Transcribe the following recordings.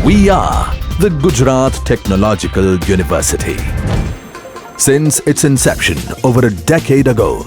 We are the Gujarat Technological University. Since its inception over a decade ago,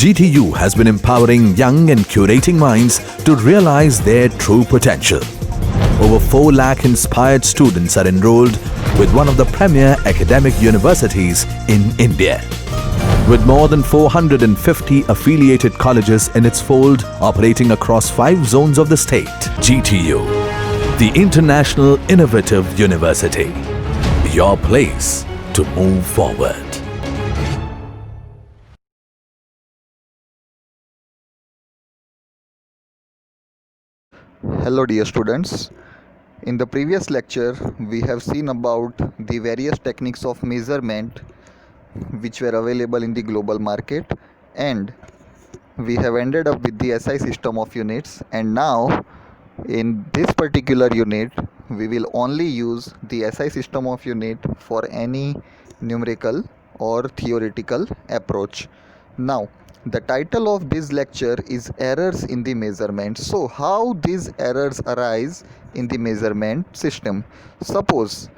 GTU has been empowering young and curating minds to realize their true potential. Over 4 lakh inspired students are enrolled with one of the premier academic universities in India. With more than 450 affiliated colleges in its fold operating across 5 zones of the state, GTU, the International Innovative University, your place to move forward. Hello dear students. In the previous lecture we have seen about the various techniques of measurement which were available in the global market, and we have ended up with the SI system of units, and now in this particular unit we will only use the SI system of unit for any numerical or theoretical approach. Now the title of this lecture is errors in the measurement. So how these errors arise in the measurement system? Suppose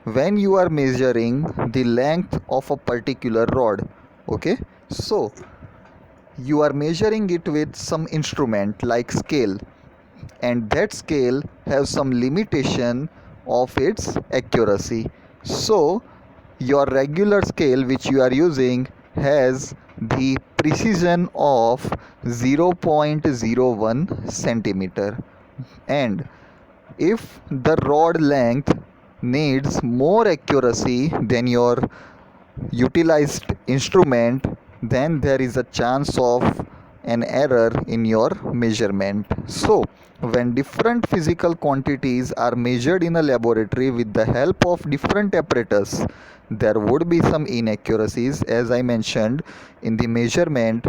when you are measuring the length of a particular rod, okay, so you are measuring it with some instrument like scale, and that scale has some limitation of its accuracy. So your regular scale which you are using has the precision of 0.01 centimeter, and if the rod length needs more accuracy than your utilized instrument, then there is a chance of an error in your measurement. So when different physical quantities are measured in a laboratory with the help of different apparatus, there would be some inaccuracies, as I mentioned, in the measurement,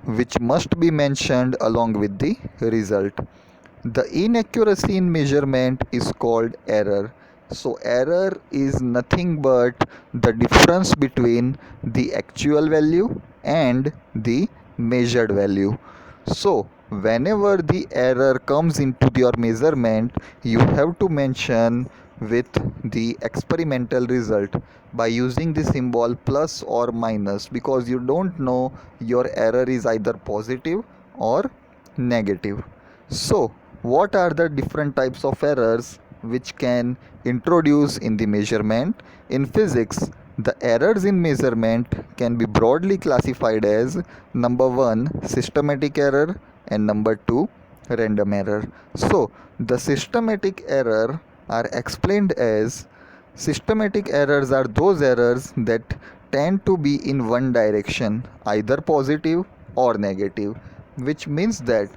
which must be mentioned along with the result. The inaccuracy in measurement is called error. So error is nothing but the difference between the actual value and the measured value. So whenever the error comes into your measurement, you have to mention with the experimental result by using the symbol plus or minus, because you don't know your error is either positive or negative. So what are the different types of errors which can introduce in the measurement? In physics, the errors in measurement can be broadly classified as number 1 systematic error and number 2 random error. So the systematic error are explained as systematic errors are those errors that tend to be in one direction, either positive or negative, which means that,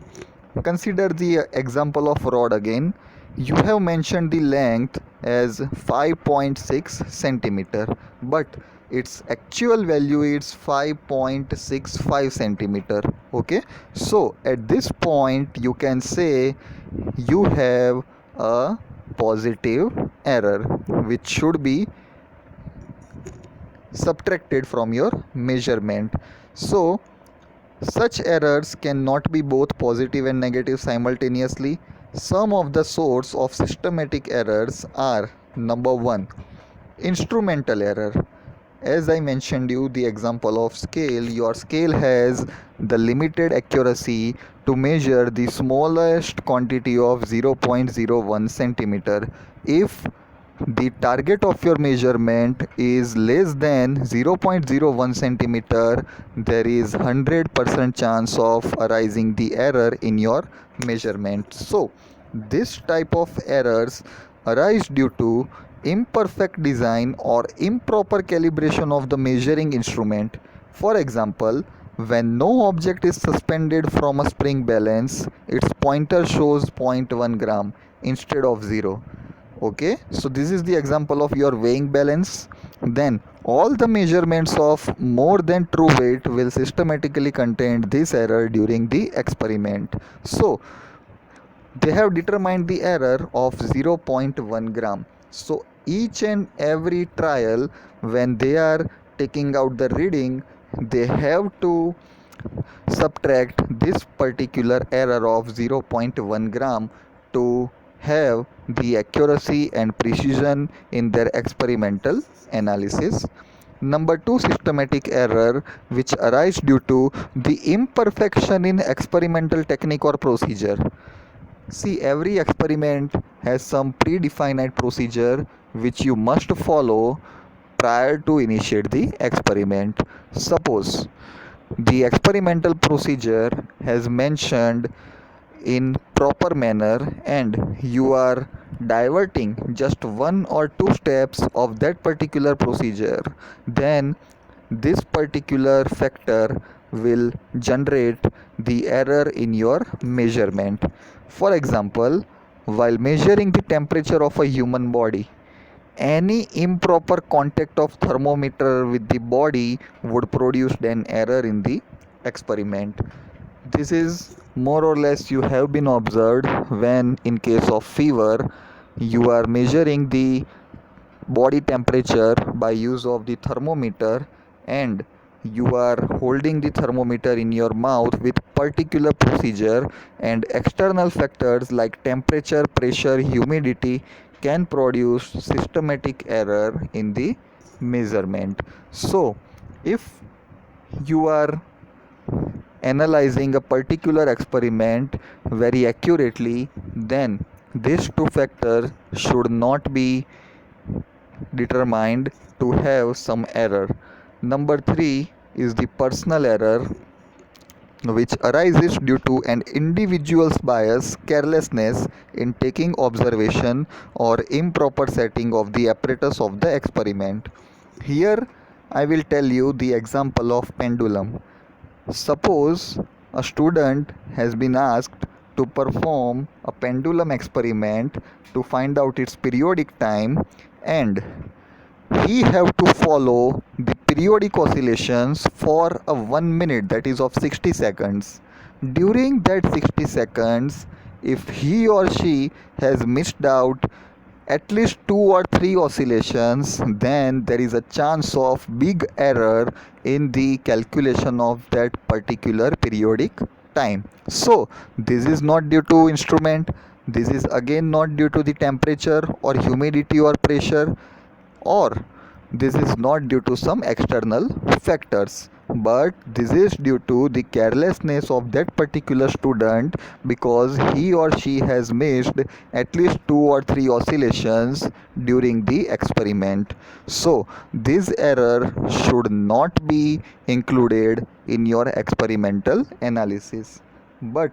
consider the example of rod again. You have mentioned the length as 5.6 centimeter, but its actual value is 5.65 centimeter. Okay, so at this point you can say you have a positive error which should be subtracted from your measurement. So such errors cannot be both positive and negative simultaneously. Some of the source of systematic errors are: number 1, instrumental error. As I mentioned you the example of scale, your scale has the limited accuracy to measure the smallest quantity of 0.01 centimeter. If the target of your measurement is less than 0.01 centimeter, there is 100% chance of arising the error in your measurement. So this type of errors arise due to imperfect design or improper calibration of the measuring instrument. For example, when no object is suspended from a spring balance, its pointer shows zero point 0.1 gram instead of 0. Okay, so this is the example of your weighing balance. Then all the measurements of more than true weight will systematically contain this error during the experiment. So they have determined the error of 0 0.1 gram. So each and every trial, when they are taking out the reading, they have to subtract this particular error of 0 0.1 gram to have the accuracy and precision in their experimental analysis. Number two, systematic error, which arise due to the imperfection in experimental technique or procedure. See, every experiment has some predefined procedure which you must follow prior to initiate the experiment. Suppose the experimental procedure has mentioned in proper manner and you are diverting just one or two steps of that particular procedure, then this particular factor will generate the error in your measurement. For example, while measuring the temperature of a human body, any improper contact of thermometer with the body would produce an error in the experiment. This is more or less you have been observed when in case of fever you are measuring the body temperature by use of the thermometer and you are holding the thermometer in your mouth with particular procedure, and external factors like temperature, pressure, humidity can produce systematic error in the measurement. So if you are analyzing a particular experiment very accurately, then these two factors should not be determined to have some error. Number three is the personal error, which arises due to an individual's bias, carelessness in taking observation, or improper setting of the apparatus of the experiment. Here, I will tell you the example of pendulum. Suppose a student has been asked to perform a pendulum experiment to find out its periodic time, and he have to follow the periodic oscillations for a 1 minute, that is of 60 seconds. During that 60 seconds, if he or she has missed out at least two or three oscillations, then there is a chance of big error in the calculation of that particular periodic time. So this is not due to instrument, this is again not due to the temperature or humidity or pressure, or this is not due to some external factors, but this is due to the carelessness of that particular student, because he or she has missed at least two or three oscillations during the experiment. So this error should not be included in your experimental analysis. But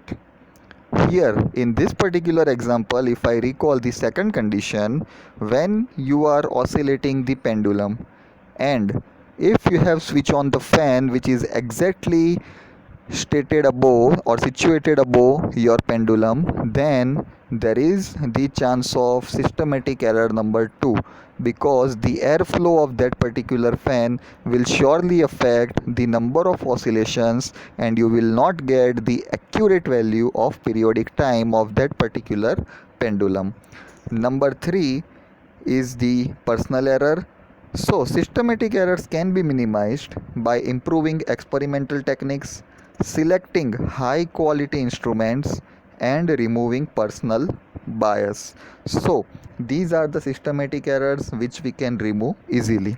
here in this particular example, if I recall the second condition, when you are oscillating the pendulum and if you have switch on the fan which is exactly stated above or situated above your pendulum, then there is the chance of systematic error number 2, because the airflow of that particular fan will surely affect the number of oscillations and you will not get the accurate value of periodic time of that particular pendulum. Number 3 is the personal error. So, systematic errors can be minimized by improving experimental techniques, selecting high quality instruments, and removing personal bias. So, these are the systematic errors which we can remove easily.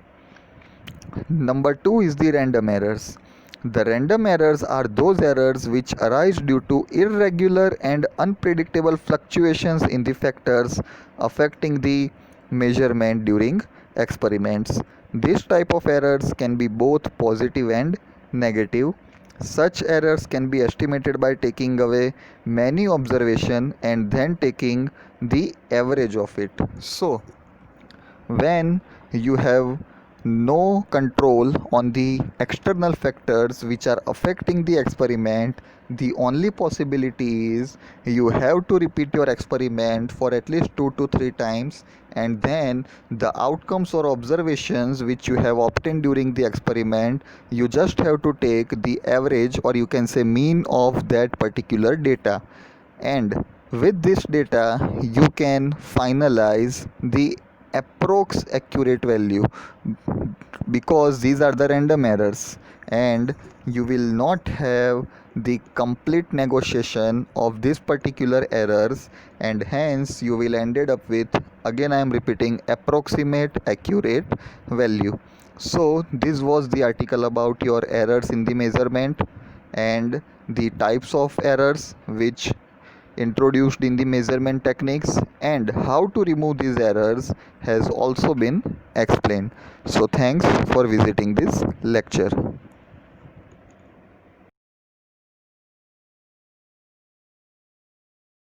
Number 2 is the random errors. The random errors are those errors which arise due to irregular and unpredictable fluctuations in the factors affecting the measurement during experiments. This type of errors can be both positive and negative. Such errors can be estimated by taking away many observations and then taking the average of it. So, when you have no control on the external factors which are affecting the experiment, the only possibility is you have to repeat your experiment for at least 2 to 3 times, and then the outcomes or observations which you have obtained during the experiment, you just have to take the average or you can say mean of that particular data, and with this data you can finalize the approx accurate value, because these are the random errors and you will not have the complete negotiation of this particular errors, and hence you will ended up with, again I am repeating, approximate accurate value. So this was the article about your errors in the measurement and the types of errors which introduced in the measurement techniques, and how to remove these errors has also been explained. So thanks for visiting this lecture.